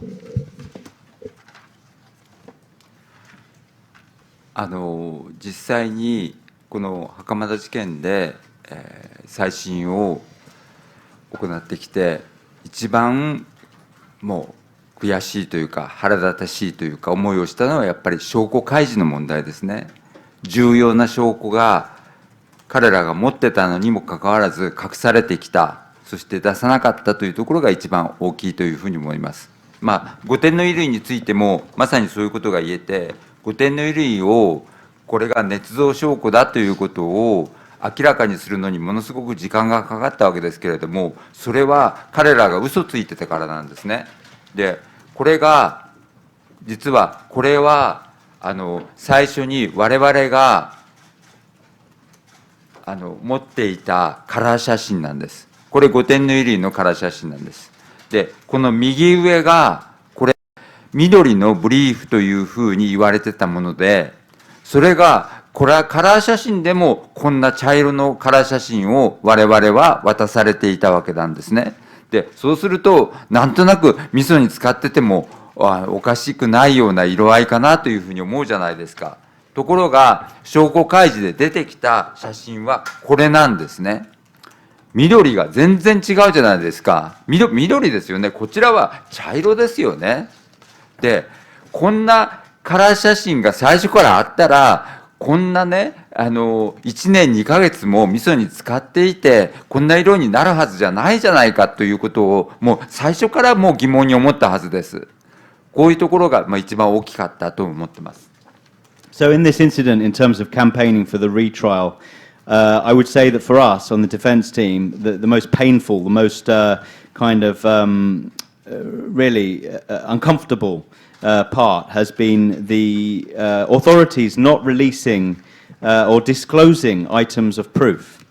実際にこの袴田事件で、再審を行ってきて、一番もう悔しいというか腹立たしいというか思いをしたのはやっぱり証拠開示の問題ですね。重要な証拠が彼らが持ってたのにもかかわらず隠されてきた、そして出さなかったというところが一番大きいというふうに思います。5点の衣類についてもまさにそういうことが言えて、5点の衣類をこれが捏造証拠だということを明らかにするのにものすごく時間がかかったわけですけれども、それは彼らが嘘ついてたからなんですね。で、これが実はこれは最初に我々が持っていたカラー写真なんです。これ5点の衣類のカラー写真なんです。で、この右上がこれ緑のブリーフというふうに言われてたもので、それがこれはカラー写真でもこんな茶色のカラー写真を我々は渡されていたわけなんですね。で、そうするとなんとなく味噌に使っててもおかしくないような色合いかなというふうに思うじゃないですか。ところが証拠開示で出てきた写真はこれなんですね。緑が全然違うじゃないですか。緑ですよね。こちらは茶色ですよね。で、こんなカラー写真が最初からあったら、こんなね、1年2ヶ月も味噌に使っていて、こんな色になるはずじゃないじゃないかということを、もう最初からもう疑問に思ったはずです。こういうところが一番大きかったと思ってます。So in this incident, in terms of campaigning for the retrial, I would say that for us on the defence team, the most painful, the most kind of really uncomfortable part has been the authorities not releasing or disclosing items of proof.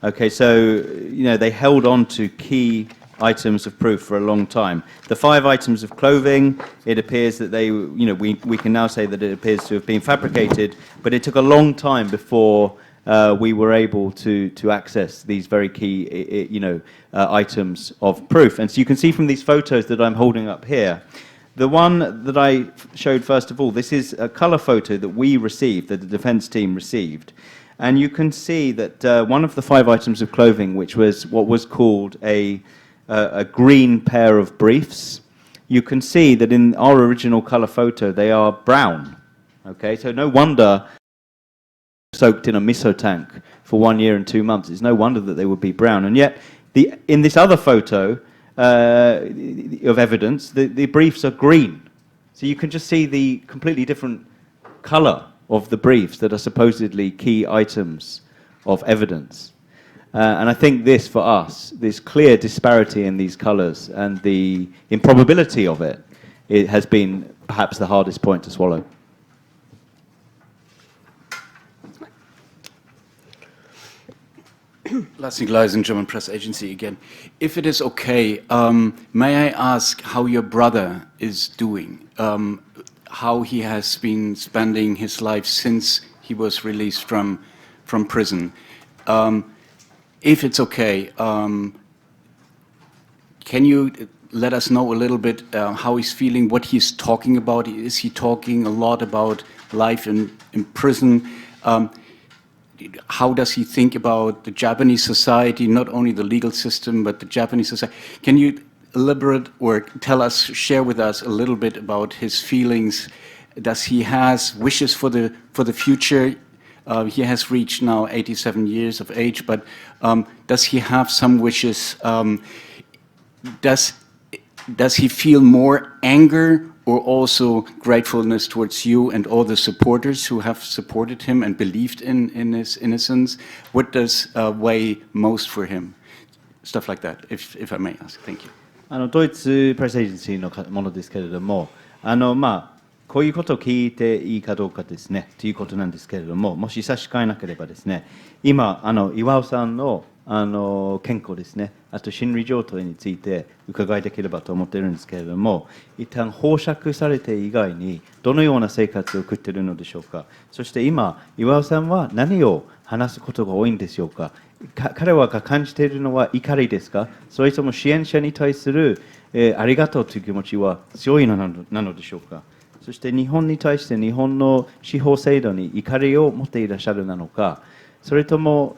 Okay, so they held on to key items of proof for a long time. The 5 items of clothing, it appears that they, we can now say that it appears to have been fabricated, but it took a long time before we were able to access these very key, items of proof. And so you can see from these photos that I'm holding up here, the one that I showed first of all, this is a colour photo that we received, that the defence team received. And you can see that one of the 5 items of clothing, which was what was called a green pair of briefs, you can see that in our original colour photo, they are brown. Okay, so no wonder soaked in a miso tank for 1 year and 2 months. It's no wonder that they would be brown. And yet, in this other photo of evidence, the briefs are green. So you can just see the completely different colour of the briefs that are supposedly key items of evidence. And I think this, for us, this clear disparity in these colours and the improbability of it, it has been perhaps the hardest point to swallow. Lassing Gleisen, German Press Agency again. If it is okay, may I ask how your brother is doing? How he has been spending his life since he was released from prison? If it's okay, can you let us know a little bit how he's feeling, what he's talking about? Is he talking a lot about life in prison? How does he think about the Japanese society, not only the legal system, but the Japanese society? Can you elaborate or share with us a little bit about his feelings? Does he has wishes for the future? He has reached now 87 years of age, but does he have some wishes? Does he feel more anger or also gratefulness towards you and all the supporters who have supported him and believed in his innocence? What does weigh most for him? Stuff like that, if I may ask. Thank you. ドイツプレスエージェンシーのものですけれども、こういうことを聞いていいかどうかですね、ということなんですけれども、もし差し支えなければですね、今、岩尾さんの健康ですね、あと心理状態について伺いできればと思っているんですけれども、一旦保釈されて以外にどのような生活を送っているのでしょうか。そして今、岩尾さんは何を話すことが多いんでしょうか。彼は感じているのは怒りですか、それとも支援者に対する、ありがとうという気持ちは強いのなのでしょうか。そして日本に対して日本の司法制度に怒りを持っていらっしゃるなのか、それとも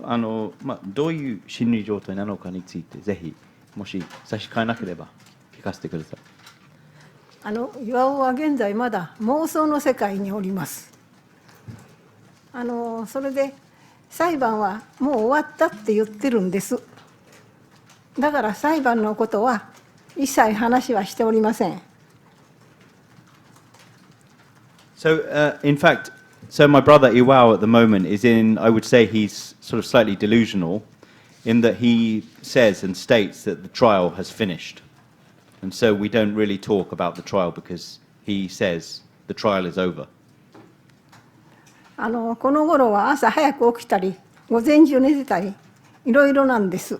どういう心理状態なのかについて、ぜひもし差し支えなければ聞かせてください。岩尾は現在まだ妄想の世界におります。それで裁判はもう終わったって言ってるんです。だから裁判のことは一切話はしておりません。So, in fact, my brother Iwao at the moment is I would say he's sort of slightly delusional in that he says and states that the trial has finished. And so we don't really talk about the trial because he says the trial is over. この頃は朝早く起きたり、午前中寝てたり、いろいろなんです。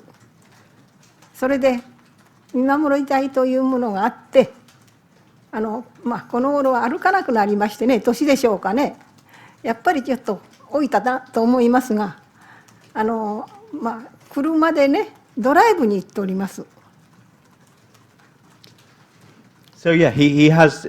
それで見守りたいというものがあって、この頃は歩かなくなりましてね、年でしょうかね、やっぱりちょっと老いたなと思いますが、車でね、ドライブに行っております。So yeah, he has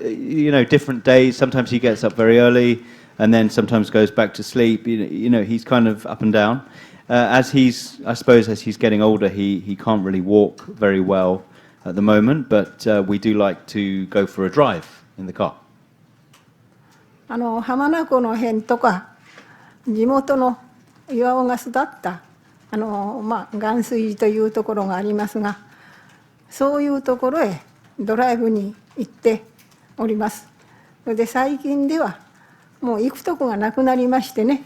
different days. Sometimes he gets up very early, and then sometimes goes back to sleep. He's kind of up and down. I suppose as he's getting older, he can't really walk very well at the moment, but we do like to go for a drive in the car. 浜名湖の辺とか地元の巌が育った岩水寺というところがありますが、そういうところへドライブに行っております。それで最近ではもう行くとこがなくなりましてね、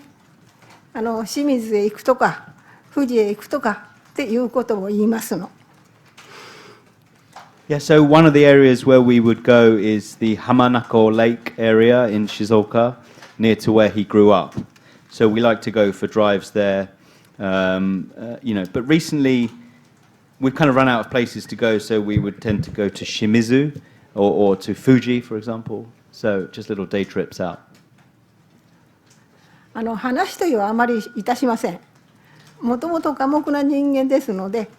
清水へ行くとか富士へ行くとかっていうことを言いますの。Yeah, so one of the areas where we would go is the Hamanako Lake area in Shizuoka, near to where he grew up. So we like to go for drives there, but recently we've kind of run out of places to go, so we would tend to go to Shimizu or to Fuji, for example. So just little day trips out. 話というはあまりいたしません。もともと寡黙な人間ですので、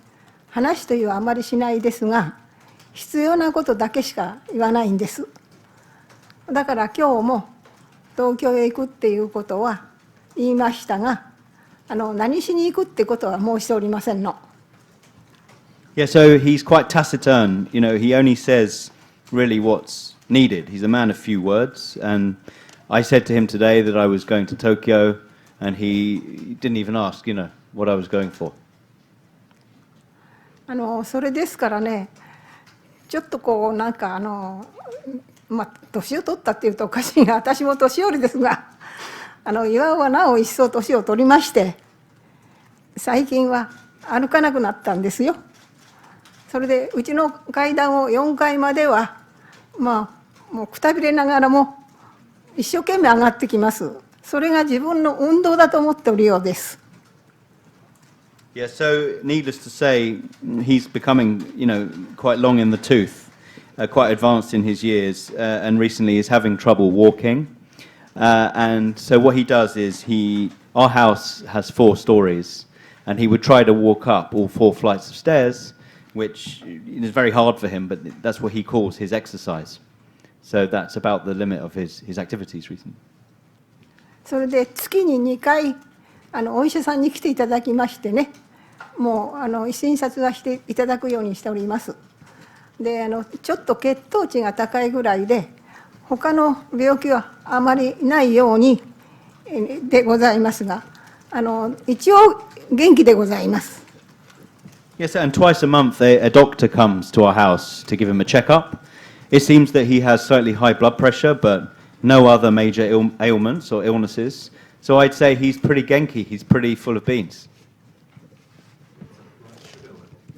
話というはあまりしないですが、必要なことだけしか言わないんです。だから今日も東京へ行くっていうことは言いましたが、何しに行くってことは申しておりませんの。Yeah, so he's quite taciturn. He only says really what's needed. He's a man of few words, and I said to him today that I was going to Tokyo, and he didn't even ask, what I was going for. それですからね、ちょっと年を取ったっていうとおかしいが、私も年寄りですが、巌はなお一層年を取りまして、最近は歩かなくなったんですよ。それでうちの階段を4階まではもうくたびれながらも一生懸命上がってきます。それが自分の運動だと思っておるようです。Yeah, so needless to say, he's becoming, quite long in the tooth, quite advanced in his years, and recently is having trouble walking. And so what he does is our house has 4 stories, and he would try to walk up all 4 flights of stairs, which is very hard for him, but that's what he calls his exercise. So that's about the limit of his activities recently. それで月に2回お医者さんに来ていただきましてね、もう診察はしていただくようにしております。でちょっと血糖値が高いぐらいで、他の病気はあまりないようにでございますが、一応元気でございます。Yes, and twice a month a doctor comes to our house to give him a checkup. It seems that he has slightly high blood pressure, but no other major ailments or illnesses. So I'd say he's pretty genki, he's pretty full of beans.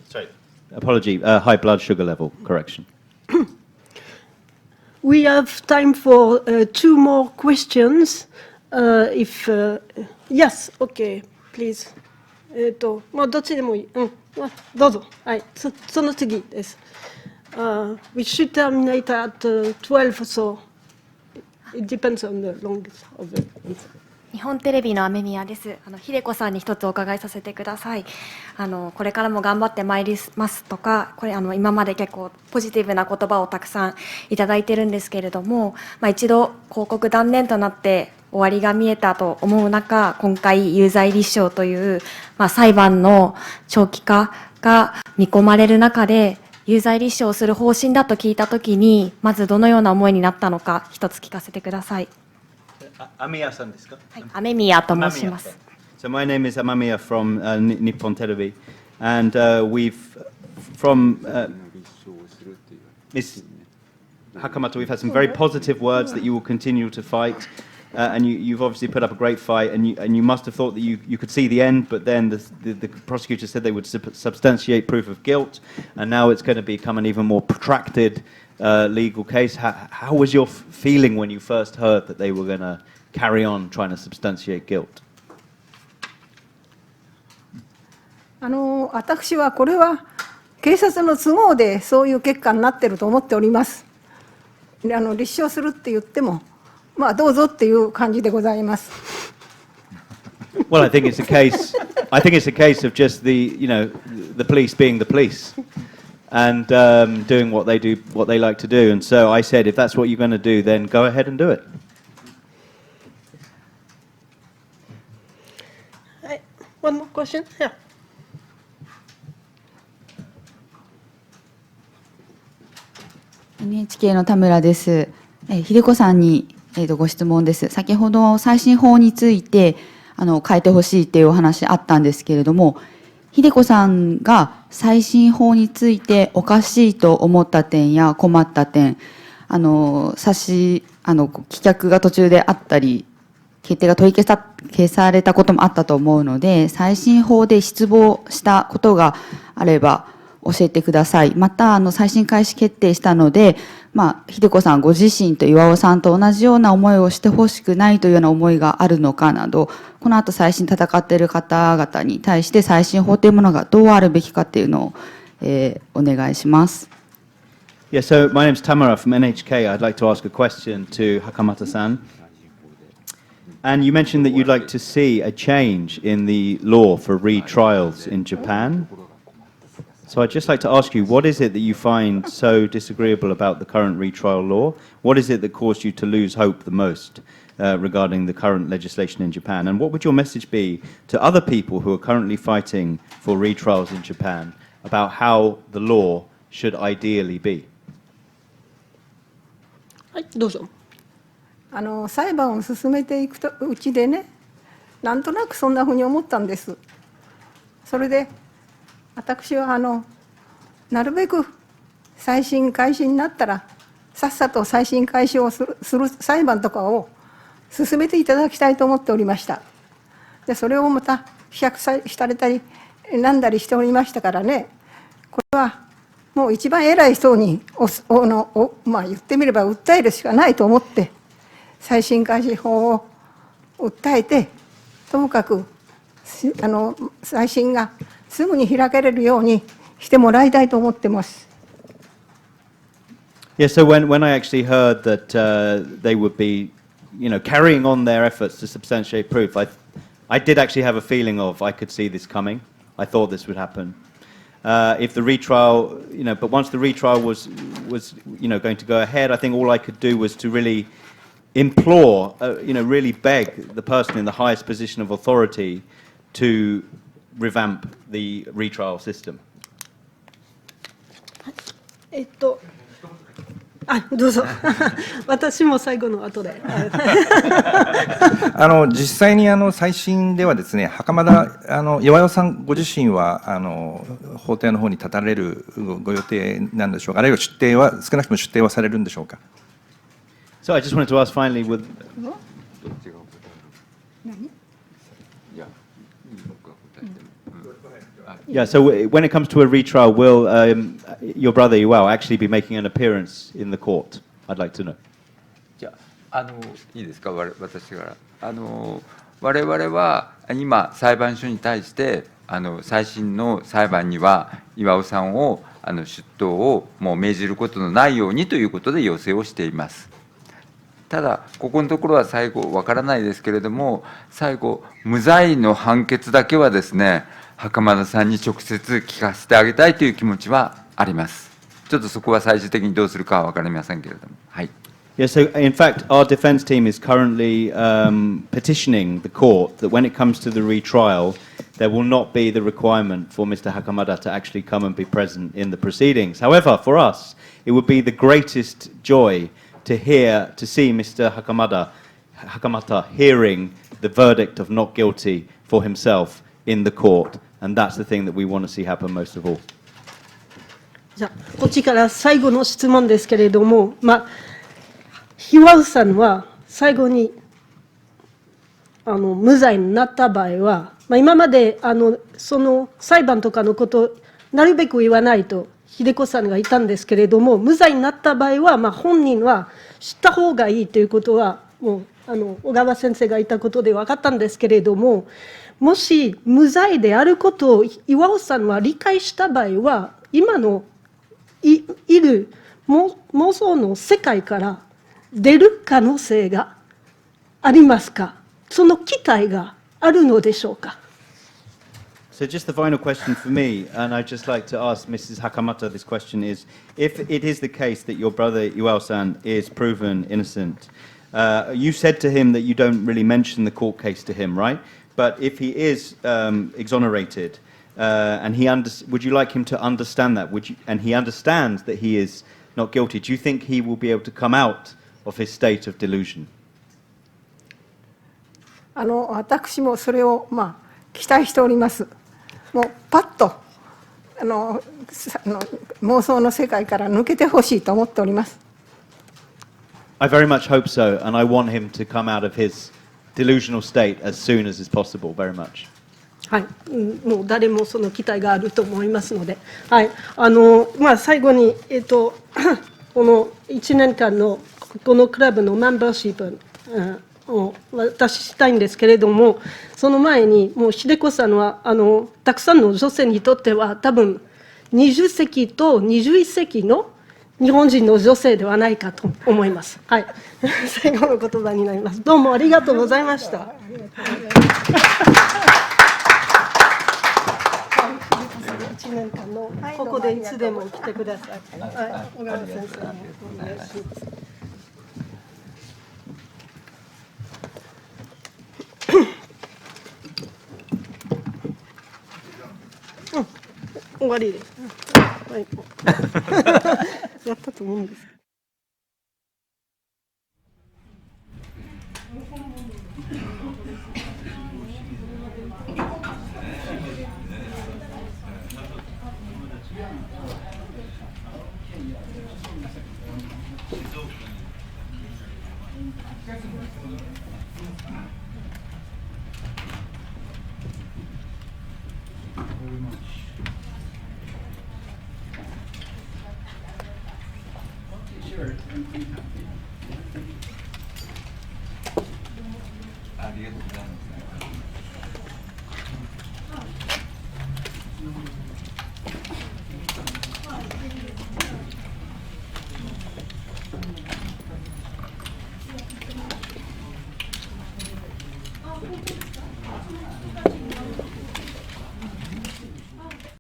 Sorry, apology, high blood sugar level, correction. We have time for 2 more questions. Yes, okay, please. もうどっちでもいい。どうぞ。はい、その次です。We should terminate at 12, so it depends on the longest of the answer. 日本テレビの雨宮です。秀子さんに一つお伺いさせてください。これからも頑張ってまいりますとか、今まで結構ポジティブな言葉をたくさんいただいてるんですけれども、一度広告断念となって終わりが見えたと思う中、今回有罪立証という、裁判の長期化が見込まれる中で、有罪立証をする方針だと聞いたときに、まずどのような思いになったのか、一つ聞かせてください。Amiya-san desu ka? はい、雨宮と申します。So my name is Amamiya from Nippon Television, and we've from Miss Hakamata, we've had some very positive words that you will continue to fight, and you've obviously put up a great fight, and you must have thought that you could see the end, but then the prosecutor said they would substantiate proof of guilt, and now it's going to become an even more protracted legal case. How was your feeling when you first heard that they were going to carry on trying to substantiate guilt? 私はこれは警察の都合でそういう結果になっていると思っております。立証するって言っても、どうぞっていう感じでございます。Well, I think it's a case. I think it's a case of just the police being the police, and doing what they do, what they like to do. And so I said, if that's what you're going to do, then go ahead and do it. One more question? Yeah. NHK の田村です。秀子さんにご質問です。先ほど再審法について変えてほしいというお話あったんですけれども、秀子さんが再審法についておかしいと思った点や困った点、棄却が途中であったり、決定が取り消されたこともあったと思うので、再審法で失望したことがあれば教えてください。また再審開始決定したので、秀子さんご自身と巌さんと同じような思いをしてほしくないというような思いがあるのかなど、この後再審戦っている方々に対して再審法というものがどうあるべきかというのを、お願いします。Yeah, so my name's Tamara from NHK. I'd like to ask a question to Hakamata-san. And you mentioned that you'd like to see a change in the law for retrials in Japan. So I'd just like to ask you, what is it that you find so disagreeable about the current retrial law? What is it that caused you to lose hope the most regarding the current legislation in Japan? And what would your message be to other people who are currently fighting for retrials in Japan about how the law should ideally be? はい、どうぞ。裁判を進めていくうちでね、なんとなくそんなふうに思ったんです。それで私はなるべく再審開始になったらさっさと再審開始をする裁判とかを進めていただきたいと思っておりました。でそれをまた棄却されたりなんだりしておりましたからね、これはもう一番偉い人に言ってみれば訴えるしかないと思って再審開始法を訴えて、ともかく再審がすぐに開けれるようにしてもらいたいと思ってます。Yeah, so when I actually heard that they would be, carrying on their efforts to substantiate proof, I did actually have a feeling of I could see this coming. I thought this would happen. If the retrial, but once the retrial was going to go ahead, I think all I could do was to really implore, really beg the person in the highest position of authority to revamp the retrial system. どうぞ。私も最後の後で。実際に再審ではですね、袴田巌さんご自身は法廷の方に立たれるご予定なんでしょうか。あるいは少なくとも出廷はされるんでしょうか。So I just wanted to ask finally with. Yeah, so when it comes to a retrial, will your brother Iwao actually be making an appearance in the court? I'd like to know. じゃあいいですか、私から。我々は今裁判所に対して最新の裁判には巌さんを出頭をもう命じることのないようにということで要請をしています。ただここのところは最後わからないですけれども、最後無罪の判決だけはですね、袴田さんに直接聞かせてあげたいという気持ちはあります。ちょっとそこは最終的にどうするかは分かりませんけれども。はい。Yeah, so in fact, our defense team is currently petitioning the court that when it comes to the retrial, there will not be the requirement for Mr. Hakamada to actually come and be present in the proceedings. However, for us, it would be the greatest joy to see Mr. Hakamata hearing the verdict of not guilty for himself in the court, and that's the thing that we want to see happen most of all. じゃあこっちから最後の質問ですけれども、巌さんは最後に無罪になった場合は、今までその裁判とかのことなるべく言わないと秀子さんが言ったんですけれども、無罪になった場合は、本人は知った方がいいということはもう小川先生が言ったことで分かったんですけれども、もし無罪であることを巌さんは理解した場合は、今のいる妄想の世界から出る可能性がありますか。その期待があるのでしょうか。So just the final question for me, and I'd just like to ask Mrs. Hakamata this question is, if it is the case that your brother Iwao-san is proven innocent, you said to him that you don't really mention the court case to him, right? But if he is exonerated, and would you like him to understand that? And he understands that he is not guilty, do you think he will be able to come out of his state of delusion? 私もそれを期待しております。もうパッと妄想の世界から抜けてほしいと思っております。I very much hope so, and I want him to come out of his delusional state as soon as is possible, very much. はい、もう誰もその期待があると思いますので、はい、最後に、この1年間のこのクラブのメンバーシップを渡したいんですけれども、その前に、もう秀子さんはたくさんの女性にとっては、多分20世紀と21世紀の日本人の女性ではないかと思います。はい、最後の言葉になります。どうもありがとうございました。1年間のここでいつでも来てください。はい、小川先生にお願いします。終わりです。はい、やったと思うんです。ありがとうございます。